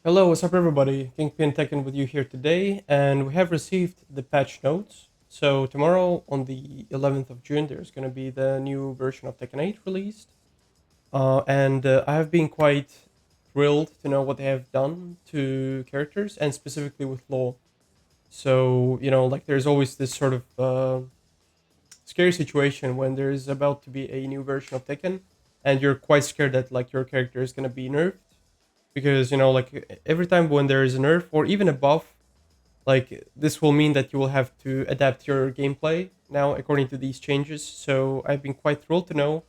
Hello, what's up everybody? Kingpin Tekken with you here today, and we have received the patch notes. So tomorrow on the 11th of June, there's going to be the new version of Tekken 8 released. And I have been quite thrilled to know what they have done to characters, and specifically with Law. So, like there's always this sort of scary situation when there's about to be a new version of Tekken, and you're quite scared that like your character is going to be nerfed because like every time when there is a nerf or even a buff, like this will mean that you will have to adapt your gameplay now according to these changes. So I've been quite thrilled to know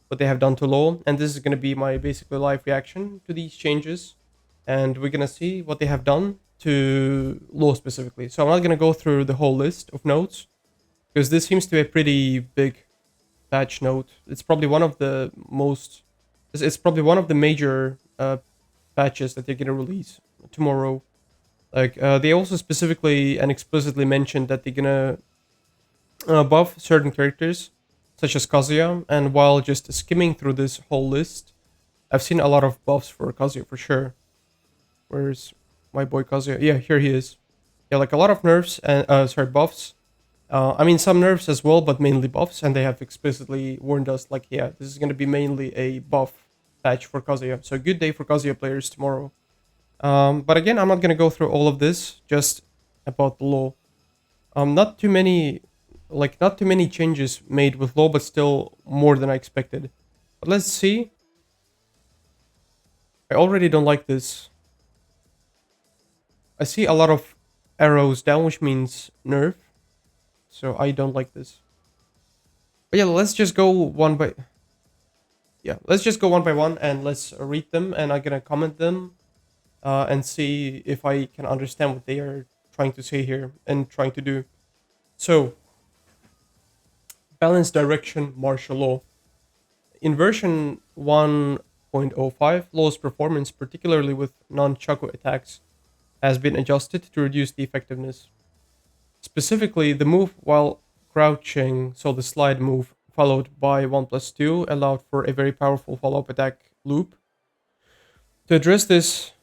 what they have done to law, and this is going to be my basically live reaction to these changes, and we're going to see what they have done to law specifically. So I'm not going to go through the whole list of notes because this seems to be a pretty big patch note. It's probably one of the most it's probably one of the major patches that they're gonna release tomorrow. Like they also specifically and explicitly mentioned that they're gonna buff certain characters, such as Kazuya. And while just skimming through this whole list, I've seen a lot of buffs for Kazuya for sure. Where's my boy Kazuya? Yeah, here he is. Yeah, like a lot of nerfs and buffs. I mean some nerfs as well, but mainly buffs. And they have explicitly warned us like, yeah, this is gonna be mainly a buff patch for Kazuya. So good day for Kazuya players tomorrow. But again, I'm not gonna go through all of this. Just about the law. Not too many, not too many changes made with law, but still more than I expected. But let's see. I already don't like this. I see a lot of arrows down, which means nerf. So I don't like this. But yeah, let's just go one by. Yeah, let's just go one by one and let's read them, and I'm gonna comment them and see if I can understand what they are trying to say here and trying to do. So, balanced direction Marshalllaw. In version 1.05, Law's performance, particularly with non-Chaco attacks, has been adjusted to reduce the effectiveness. Specifically, the move while crouching, so the slide move followed by 1+2, allowed for a very powerful follow-up attack loop. To address this,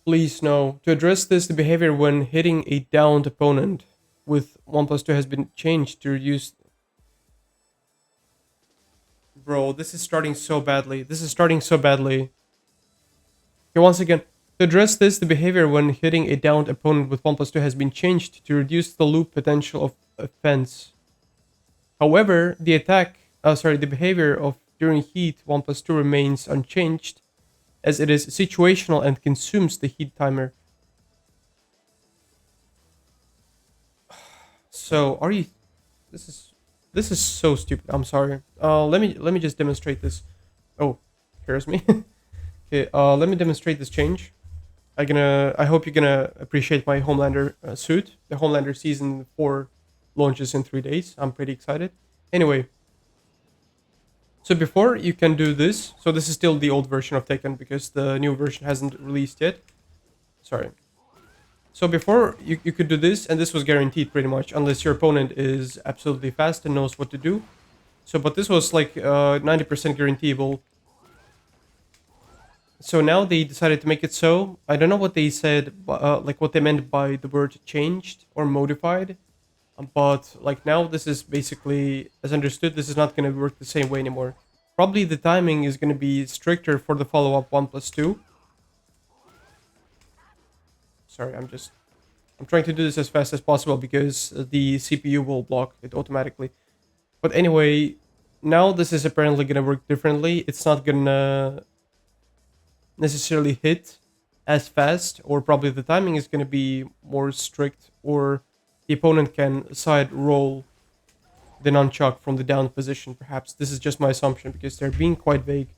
please know, to address this, the behavior when hitting a downed opponent with 1+2 has been changed to reduce. Bro, this is starting so badly. This is starting so badly. Okay, once again, to address this, the behavior when hitting a downed opponent with 1+2 has been changed to reduce the loop potential of offense. However, the behavior of during heat 1+2 remains unchanged, as it is situational and consumes the heat timer. So, are you? This is so stupid. I'm sorry. Let me just demonstrate this. Oh, here's me. Okay. Let me demonstrate this change. I hope you're gonna appreciate my Homelander suit. The Homelander season 4 launches in 3 days. I'm pretty excited. Anyway, so before you can do this, so this is still the old version of Tekken because the new version hasn't released yet. Sorry. So before you could do this, and this was guaranteed pretty much, unless your opponent is absolutely fast and knows what to do. So, but this was like 90% guaranteeable. So now they decided to make it so. I don't know what they said, like what they meant by the word changed or modified. But like now this is basically, as understood, this is not going to work the same way anymore. Probably the timing is going to be stricter for the follow-up 1+2. Sorry, I'm trying to do this as fast as possible because the CPU will block it automatically. But anyway, now this is apparently going to work differently. It's not going to necessarily hit as fast, or probably the timing is going to be more strict, or the opponent can side roll the nunchuck from the down position, perhaps. This is just my assumption because they're being quite vague.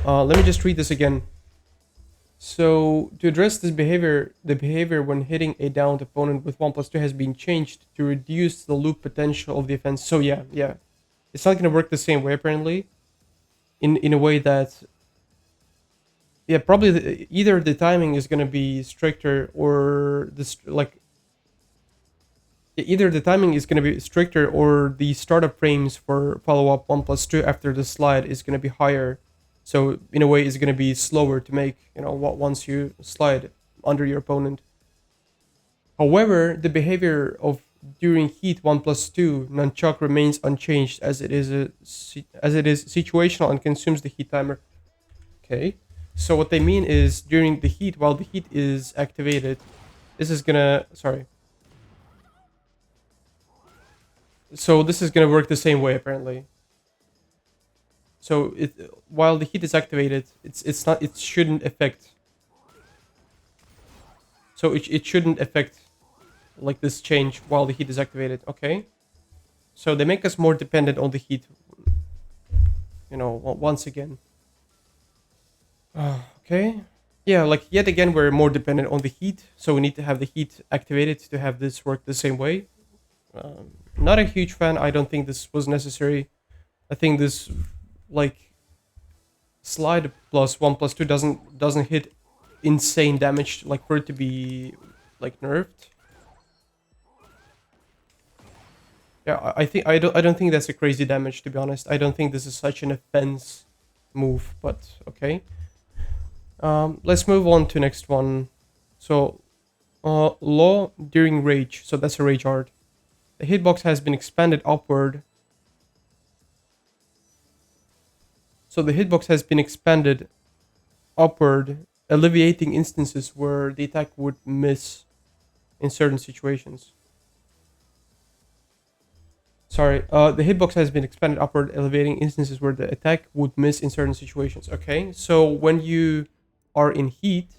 Let me just read this again. So, to address this behavior, the behavior when hitting a downed opponent with 1+2 has been changed to reduce the loop potential of the offense. So yeah. It's not going to work the same way, apparently. In a way that... Yeah, probably either the timing is going to be stricter or this, like... Either the timing is going to be stricter or the startup frames for follow-up 1+2 after the slide is going to be higher. So in a way, it's gonna be slower to make, you know, once you slide under your opponent. However, the behavior of during heat 1+2 nunchuck remains unchanged as it is situational and consumes the heat timer. Okay. So what they mean is during the heat, while the heat is activated, this is gonna So this is gonna work the same way apparently. So while the heat is activated, it shouldn't affect. So it shouldn't affect like this change while the heat is activated. Okay. So they make us more dependent on the heat. You know, once again. Okay. Yeah, like yet again, we're more dependent on the heat. So we need to have the heat activated to have this work the same way. Not a huge fan. I don't think this was necessary. I think this like slide +1+2 doesn't hit insane damage like for it to be like nerfed. Yeah, I don't think that's a crazy damage, to be honest. I don't think this is such an offense move, but okay. Let's move on to next one. So law during rage. So that's a rage art. The hitbox has been expanded upward. So the hitbox has been expanded upward, alleviating instances where the attack would miss in certain situations. Sorry, the hitbox has been expanded upward, elevating instances where the attack would miss in certain situations. Okay, so when you are in heat,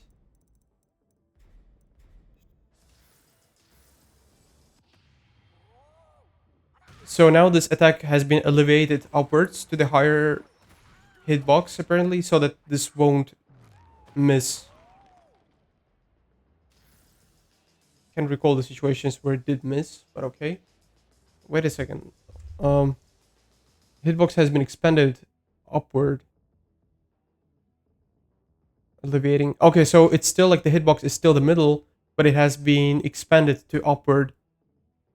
so now this attack has been elevated upwards to the higher hitbox apparently, so that this won't miss. Can't recall the situations where it did miss, but okay. Wait a second. Hitbox has been expanded upward, alleviating. Okay, so it's still like the hitbox is still the middle, but it has been expanded to upward.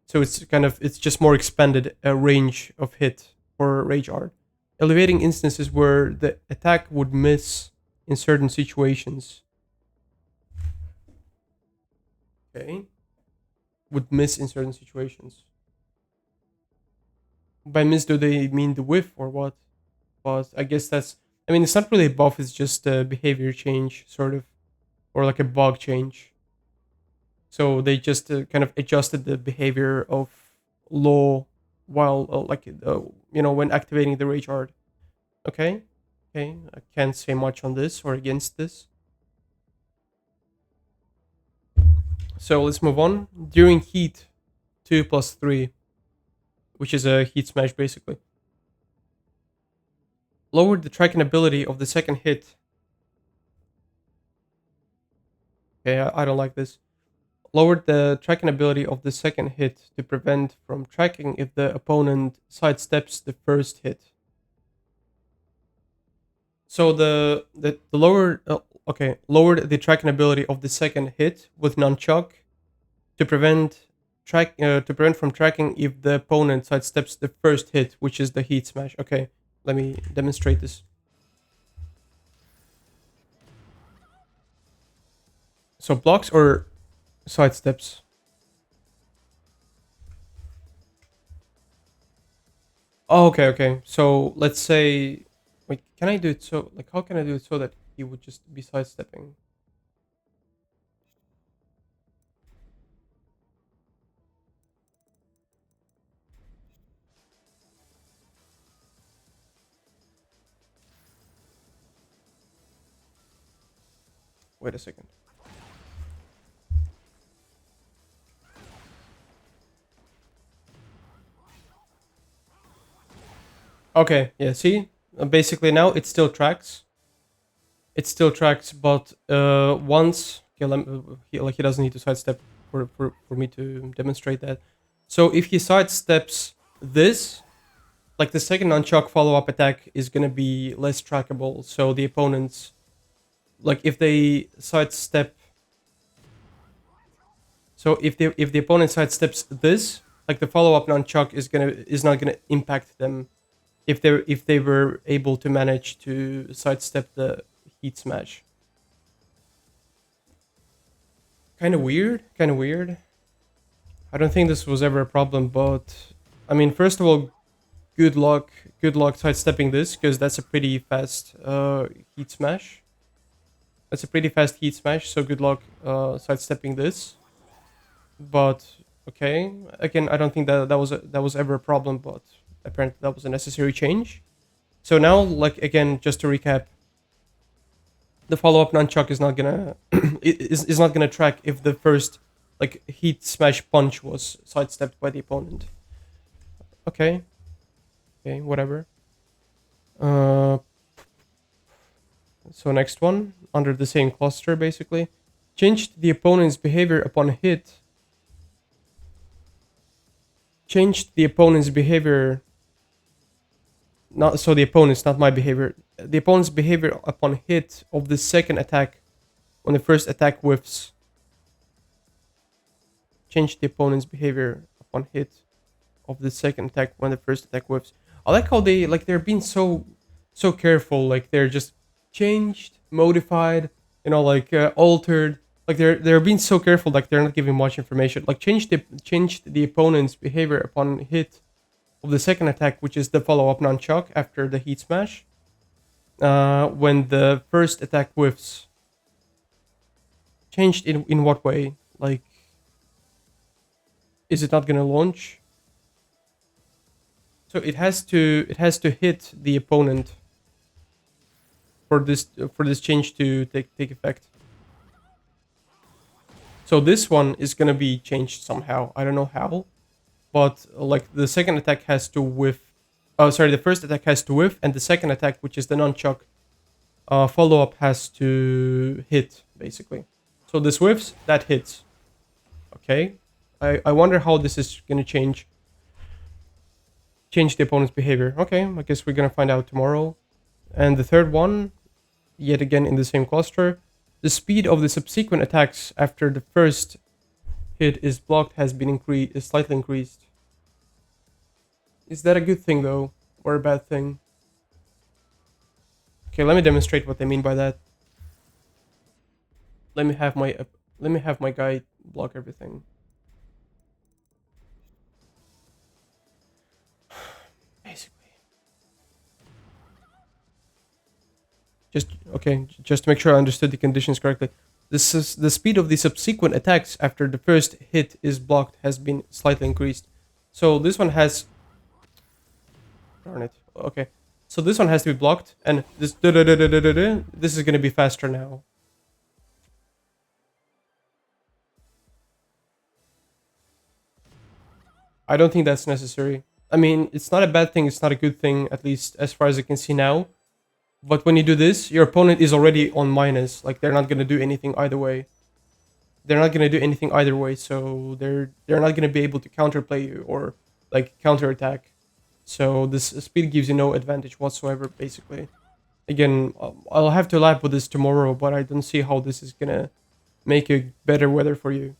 So it's just more expanded range of hit for rage art. Elevating instances where the attack would miss in certain situations. Okay. Would miss in certain situations. By miss, do they mean the whiff or what? But I guess that's. I mean, it's not really a buff, it's just a behavior change, sort of. Or like a bug change. So they just kind of adjusted the behavior of law while, when activating the rage art. Okay. Okay. I can't say much on this or against this. So let's move on. During heat, 2+3, which is a heat smash basically. Lowered the tracking ability of the second hit. Okay, I don't like this. Lowered the tracking ability of the second hit to prevent from tracking if the opponent sidesteps the first hit. So the lowered lowered the tracking ability of the second hit with nunchuck to prevent from tracking if the opponent sidesteps the first hit, which is the heat smash. Okay, let me demonstrate this. So blocks or sidesteps? Oh, okay, okay. So let's say, wait, can I do it so, like, how can I do it so that he would just be sidestepping? Wait a second. Okay, yeah, see? Basically now it still tracks. It still tracks, but once... Okay, he doesn't need to sidestep for me to demonstrate that. So if he sidesteps this, like the second nunchuck follow-up attack is gonna be less trackable. So the opponents... Like if they sidestep... So if the opponent sidesteps this, like the follow-up nunchuck is not gonna impact them. if they were able to manage to sidestep the heat smash. Kind of weird. Kind of weird. I don't think this was ever a problem, but I mean, first of all, good luck. Good luck sidestepping this because that's a pretty fast heat smash. That's a pretty fast heat smash. So good luck sidestepping this. But okay, again, I don't think that was ever a problem, but apparently that was a necessary change. So now, like again, just to recap, the follow-up nunchuck is not gonna is not gonna track if the first like heat smash punch was sidestepped by the opponent. Okay, okay, whatever. So next one under the same cluster, basically, changed the opponent's behavior upon hit. Changed the opponent's behavior. Not so the opponent's, not my behavior. The opponent's behavior upon hit of the second attack when the first attack whiffs. Change the opponent's behavior upon hit of the second attack when the first attack whiffs. I like how they're being so careful. Like they're just changed, modified, altered. Like they're being so careful. Like they're not giving much information. Like changed the opponent's behavior upon hit of the second attack, which is the follow-up nunchuck after the heat smash. When the first attack whiffs. Changed in what way? Like, is it not gonna launch? So it has to hit the opponent for this change to take effect. So this one is gonna be changed somehow. I don't know how, but like the second attack has to whiff. Oh, sorry, the first attack has to whiff, and the second attack, which is the nunchuck follow-up, has to hit basically. So this whiffs, that hits. Okay, I wonder how this is gonna change the opponent's behavior. Okay, I guess we're gonna find out tomorrow. And the third one, yet again in the same cluster, the speed of the subsequent attacks after the first hit is blocked has been slightly increased. Is that a good thing though, or a bad thing? Okay, let me demonstrate what they mean by that. Let me have my guy block everything. Just to make sure I understood the conditions correctly. This is the speed of the subsequent attacks after the first hit is blocked has been slightly increased. So this one has... Darn it. Okay. So this one has to be blocked, and this is going to be faster now. I don't think that's necessary. I mean, it's not a bad thing, it's not a good thing, at least as far as I can see now. But when you do this, your opponent is already on minus. Like, they're not going to do anything either way. So they're not going to be able to counterplay you or, like, counterattack. So this speed gives you no advantage whatsoever, basically. Again, I'll have to lab with this tomorrow, but I don't see how this is going to make a better weather for you.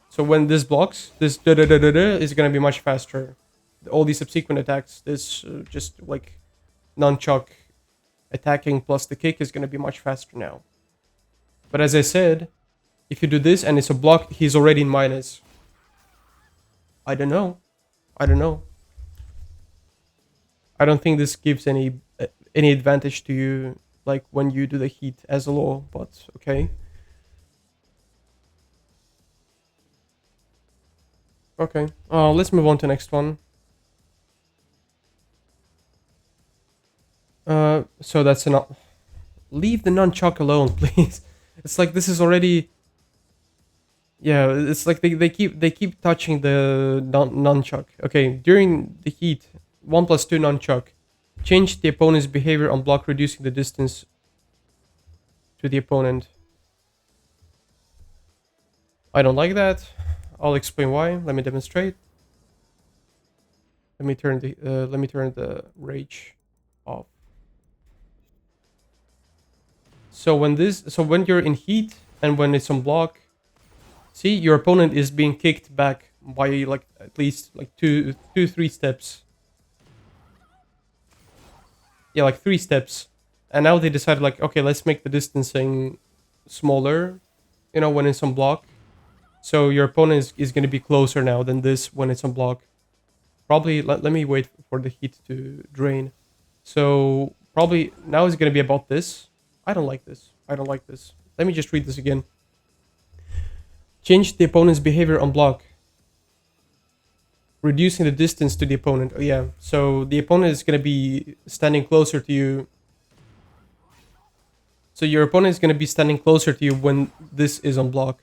So when this blocks, this is going to be much faster. All these subsequent attacks, this just, like, nunchuck attacking plus the kick is going to be much faster now. But as I said, if you do this and it's a block, he's already in minus. I don't know. I don't think this gives any advantage to you, like when you do the heat as a law, but okay. Okay, let's move on to the next one. So that's enough. Leave the nunchuck alone, please. It's like this is already... Yeah, it's like they keep touching the nunchuck. Okay, during the heat, 1+2 nunchuck. Change the opponent's behavior on block, reducing the distance to the opponent. I don't like that. I'll explain why. Let me demonstrate. Let me turn the rage off. So when you're in heat and when it's on block, see, your opponent is being kicked back by like at least like two, 3 steps. yeah, like 3 steps. And now they decided like, okay, let's make the distancing smaller, you know, when it's on block. So your opponent is going to be closer now than this when it's on block. Probably, let me wait for the heat to drain. So probably now it's going to be about this. I don't like this. I don't like this. Let me just read this again. Change the opponent's behavior on block. Reducing the distance to the opponent. Oh yeah, so the opponent is going to be standing closer to you. So your opponent is going to be standing closer to you when this is on block.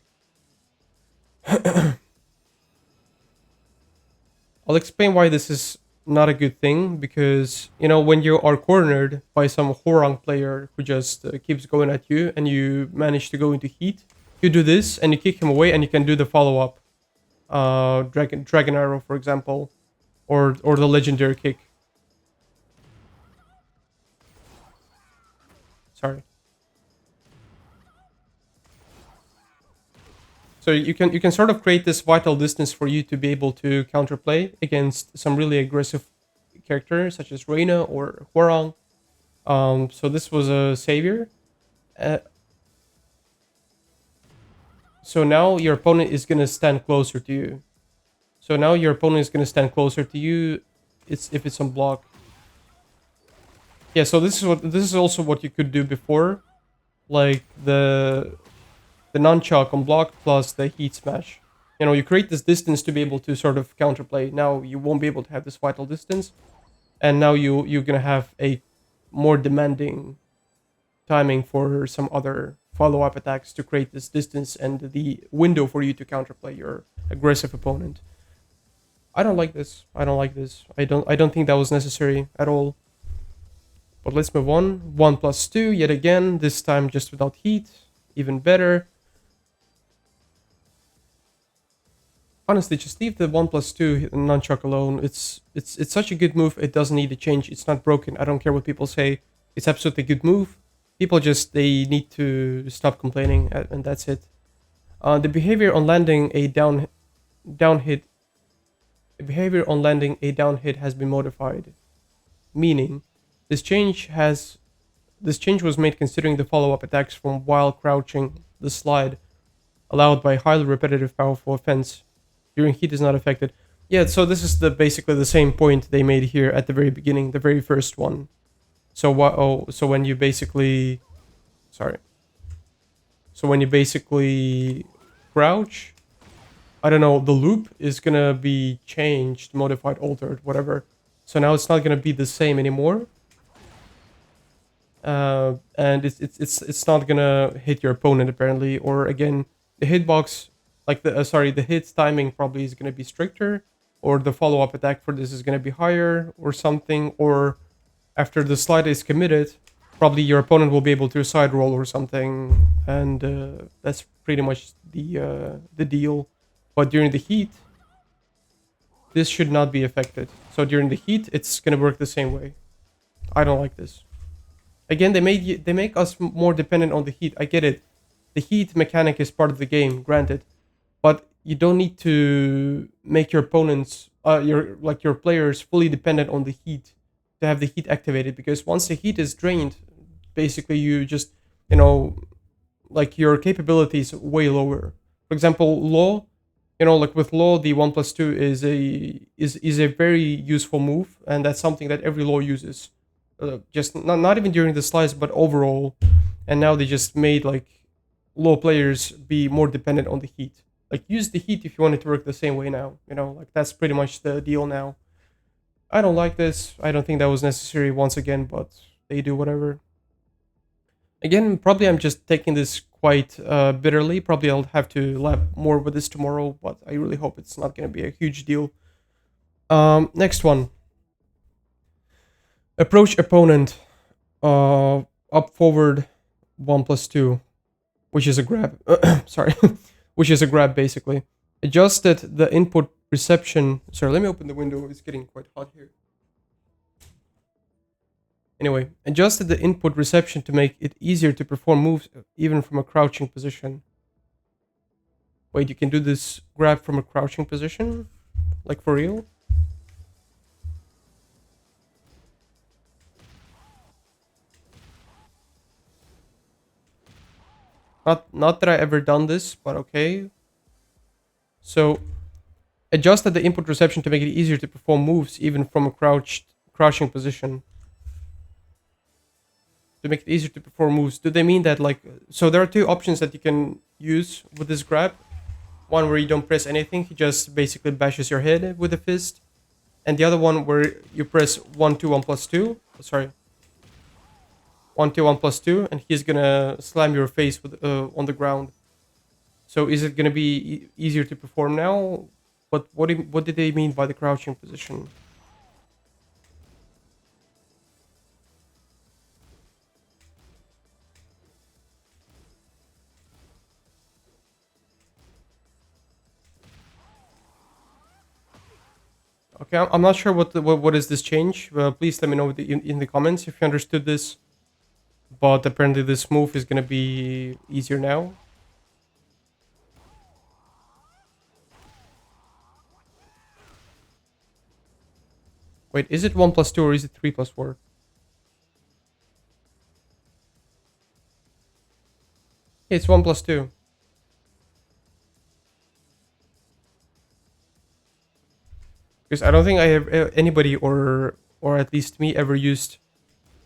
I'll explain why this is not a good thing, because, you know, when you are cornered by some Horang player who just keeps going at you and you manage to go into heat, you do this and you kick him away and you can do the follow-up. Dragon arrow, for example, or the legendary kick. Sorry. So you can sort of create this vital distance for you to be able to counterplay against some really aggressive characters such as Reina or Hwoarang. So this was a savior. So now your opponent is gonna stand closer to you. So now your opponent is gonna stand closer to you. If it's on block. Yeah. So this is also what you could do before, like the nunchuck on block plus the heat smash. You know, you create this distance to be able to sort of counterplay. Now you won't be able to have this vital distance, and now you're gonna have a more demanding timing for some other follow-up attacks to create this distance and the window for you to counterplay your aggressive opponent. I don't like this. I don't like this. I don't think that was necessary at all. But let's move on. 1+2 yet again. This time just without heat. Even better. Honestly, just leave the 1+2 nunchuck alone. It's such a good move. It doesn't need to change. It's not broken. I don't care what people say. It's absolutely a good move. People just, they need to stop complaining, and that's it. The behavior on landing a down hit. The behavior on landing a down hit has been modified, meaning this change was made considering the follow-up attacks from while crouching. The slide allowed by highly repetitive, powerful offense during heat is not affected. Yeah, so this is basically the same point they made here at the very beginning, the very first one. So so when you basically, sorry. So when you basically crouch, I don't know, the loop is gonna be changed, modified, altered, whatever. So now it's not gonna be the same anymore. And it's not gonna hit your opponent apparently, or again, the hitbox, like the hit timing probably is gonna be stricter, or the follow-up attack for this is gonna be higher, or something, or after the slide is committed, probably your opponent will be able to side roll or something, and that's pretty much the deal. But during the heat, this should not be affected. So during the heat, it's gonna work the same way. I don't like this. Again, they make us more dependent on the heat. I get it. The heat mechanic is part of the game, granted, but you don't need to make your opponents, your players, fully dependent on the heat to have the heat activated. Because once the heat is drained, basically you just, you know, like your capabilities way lower. For example, Law, you know, like with Law, the 1+2 is a very useful move, and that's something that every Law uses. Just not even during the slice, but overall. And now they just made like Law players be more dependent on the heat. Like use the heat if you want it to work the same way now. You know, like that's pretty much the deal now. I don't like this. I don't think that was necessary once again, but they do whatever. Again, probably I'm just taking this quite bitterly. Probably I'll have to lab more with this tomorrow, but I really hope it's not going to be a huge deal. Next one. Approach opponent up forward 1+2, which is a grab. Sorry, which is a grab basically. Adjusted the input reception. Sorry, let me open the window. It's getting quite hot here. Anyway, adjusted the input reception to make it easier to perform moves even from a crouching position. Wait, you can do this grab from a crouching position? Like for real? Not that I ever done this, but okay. So adjusted the input reception to make it easier to perform moves even from a crouching position. To make it easier to perform moves. Do they mean that like so there are two options that you can use with this grab. One where you don't press anything, he just basically bashes your head with a fist. And the other one where you press 1 2 1 plus 2. Sorry. 1 2 1 plus 2 and he's gonna slam your face with on the ground. So is it gonna be easier to perform now? But what did they mean by the crouching position? Okay, I'm not sure what is this change. Please let me know in the comments if you understood this. But apparently this move is gonna be easier now. Wait, is it 1 plus 2 or is it 3 plus 4? It's 1 plus 2. Because I don't think I have anybody or at least me ever used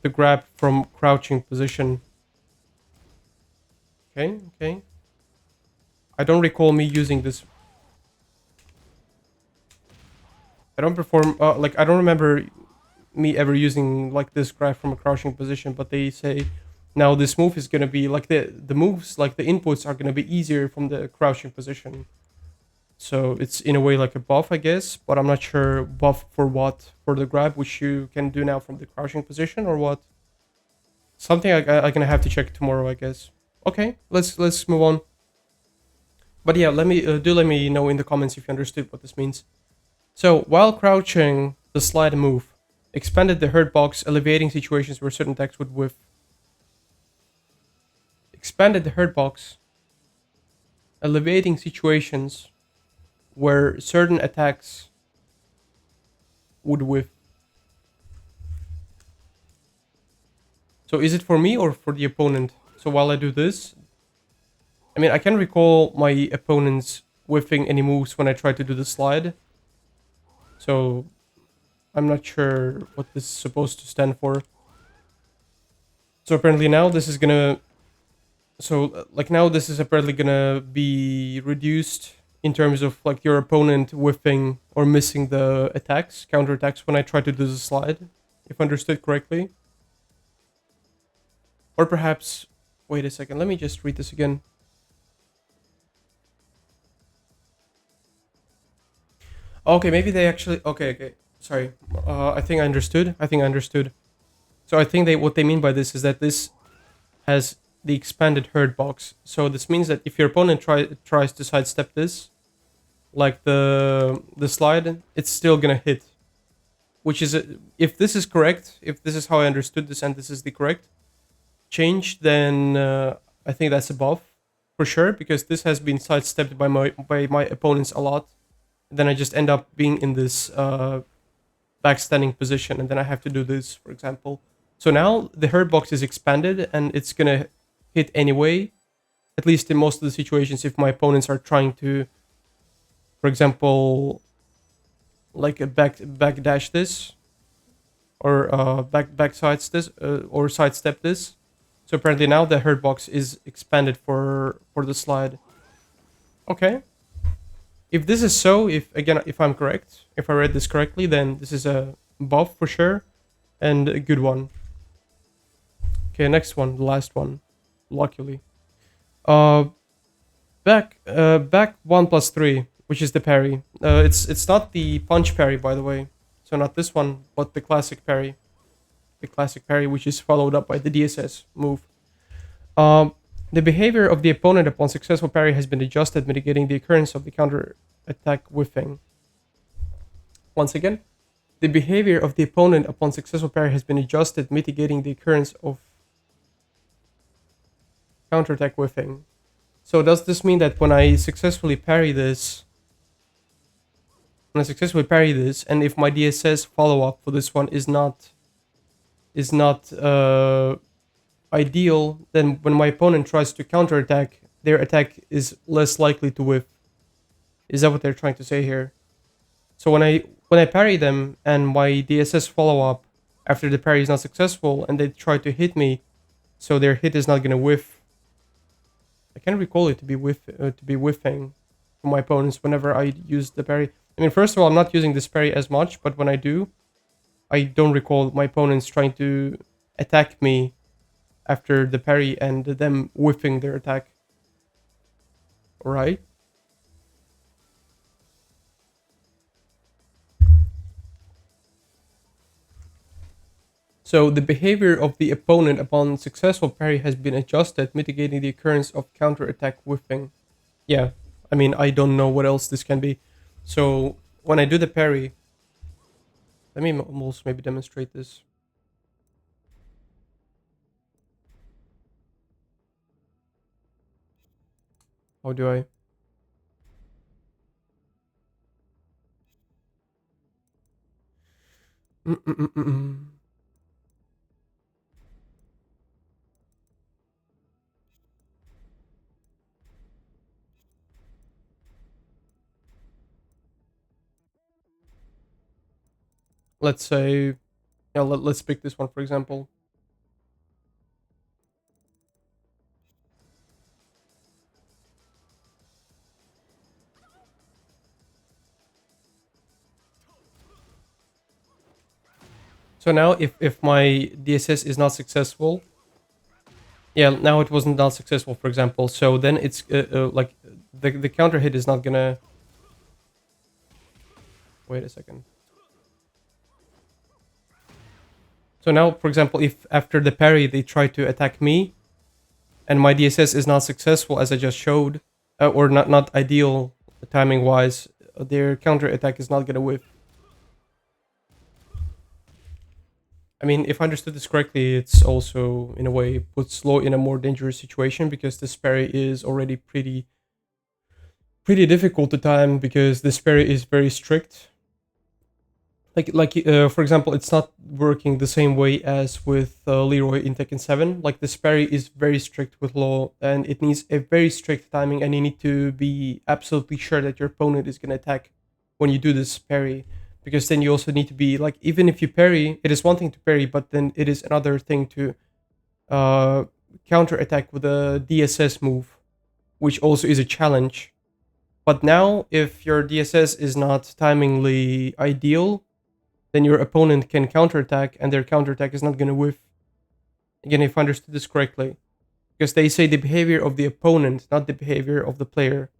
the grab from crouching position. Okay, okay. I don't recall me using this. I don't perform like I don't remember me ever using like this grab from a crouching position, but they say now this move is gonna be like the moves, like the inputs are gonna be easier from the crouching position. So it's in a way like a buff, I guess, but I'm not sure buff for what, for the grab, which you can do now from the crouching position or what. Something I'm gonna have to check tomorrow, I guess. Okay, let's move on. But yeah, let me know in the comments if you understood what this means. So while crouching, the slide move expanded the hurt box, alleviating situations where certain attacks would whiff. Expanded the hurt box, alleviating situations where certain attacks would whiff. So is it for me or for the opponent? So while I do this, I mean, I can recall my opponents whiffing any moves when I try to do the slide. So I'm not sure what this is supposed to stand for. So apparently now this is gonna... So like now this is apparently gonna be reduced in terms of like your opponent whiffing or missing the attacks, counter attacks when I try to do the slide, if understood correctly. Or perhaps, wait a second, let me just read this again. Okay, maybe they actually, okay, sorry. I think I understood. So I think what they mean by this is that this has the expanded hurt box. So this means that if your opponent tries to sidestep this, like the slide, it's still gonna hit. Which is, if this is correct, if this is how I understood this and this is the correct change, then I think that's a buff for sure, because this has been sidestepped by my opponents a lot. Then I just end up being in this backstanding position, and then I have to do this, for example. So now the hurt box is expanded, and it's gonna hit anyway, at least in most of the situations if my opponents are trying to, for example, like a back dash this, or back sides this, or sidestep this. So apparently now the hurt box is expanded for the slide. Okay. If this is so, if I'm correct, if I read this correctly, then this is a buff for sure, and a good one. Okay, next one, the last one, luckily. Back 1 plus 3, which is the parry. It's not the punch parry, by the way. So not this one, but the classic parry. The classic parry, which is followed up by the DSS move. The behavior of the opponent upon successful parry has been adjusted, mitigating the occurrence of the counter attack whiffing. Once again, the behavior of the opponent upon successful parry has been adjusted, mitigating the occurrence of counterattack whiffing. So does this mean that when I successfully parry this, and if my DSS follow-up for this one is not ideal, then when my opponent tries to counterattack, their attack is less likely to whiff. Is that what they're trying to say here? So when I parry them and my DSS follow up after the parry is not successful and they try to hit me, so their hit is not gonna whiff. I can't recall it to be whiffing from my opponents whenever I use the parry. I mean, first of all, I'm not using this parry as much, but when I do, I don't recall my opponents trying to attack me after the parry and them whiffing their attack. Alright? So the behavior of the opponent upon successful parry has been adjusted, mitigating the occurrence of counterattack whiffing. Yeah, I mean, I don't know what else this can be. So when I do the parry, let me almost maybe demonstrate this. How do I? Let's say, yeah, let's pick this one for example. So now if my DSS is not successful, yeah, now it wasn't not successful, for example. So then it's like the counter hit is not gonna. Wait a second. So now, for example, if after the parry they try to attack me, and my DSS is not successful as I just showed, or not ideal timing wise, their counter attack is not gonna whiff. I mean, if I understood this correctly, it's also in a way puts Law in a more dangerous situation because this parry is already pretty difficult to time because this parry is very strict. For example, it's not working the same way as with Leroy in Tekken 7. Like this parry is very strict with Law, and it needs a very strict timing, and you need to be absolutely sure that your opponent is going to attack when you do this parry, because then you also need to be like, even if you parry, it is one thing to parry, but then it is another thing to counter attack with a DSS move, which also is a challenge. But now, if your DSS is not timingly ideal, then your opponent can counterattack, and their counterattack is not going to whiff. Again, if I understood this correctly. Because they say the behavior of the opponent, not the behavior of the player.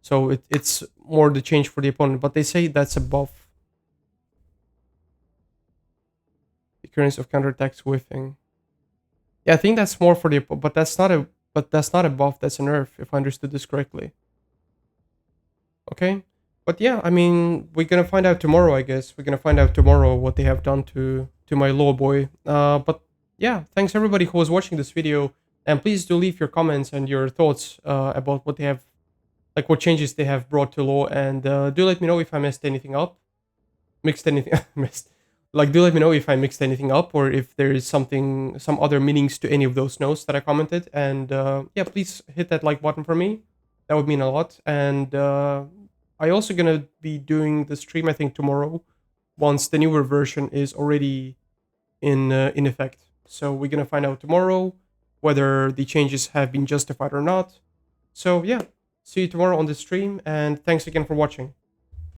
So it's more the change for the opponent, but they say that's a buff. The occurrence of counterattacks whiffing. Yeah, I think that's more for the but that's not a buff, that's a nerf, if I understood this correctly. Okay. But yeah, I mean, we're gonna find out tomorrow, I guess. We're gonna find out tomorrow what they have done to my Law boy. But yeah, thanks everybody who was watching this video, and please do leave your comments and your thoughts about what they have, like what changes they have brought to Law, and do let me know if I messed anything up, mixed anything, missed. Like, do let me know if I mixed anything up or if there is some other meanings to any of those notes that I commented. And yeah, please hit that like button for me. That would mean a lot. And I also gonna be doing the stream, I think, tomorrow, once the newer version is already in effect. So we're gonna find out tomorrow whether the changes have been justified or not. So yeah, see you tomorrow on the stream, and thanks again for watching.